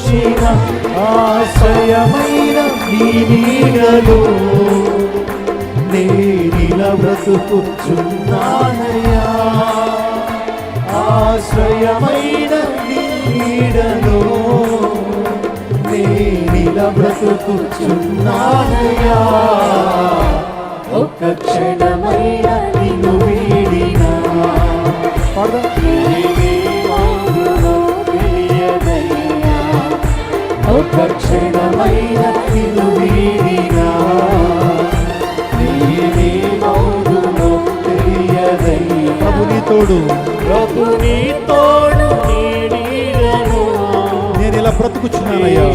బ్రతుకుచిన ఆశ్రయమైన నీ నీడలో నేనిలా బ్రతుకుచున్నానయ్యా. ఆశ్రయమైన నీ నీడలో నేనిలా బ్రతుకుచున్నానయ్యా. ఒక్క క్షణమైన నిన్ను వీడినా తెలియదయ్యా. ఒక్క క్షణమైన నిన్ను వీడినా నేనేమవుదునో తెలియదయ్యా. ప్రభు నీ తోడు, ప్రభు నీ తోడు, నేను ఇలా బ్రతుకుచున్నానయ్యా.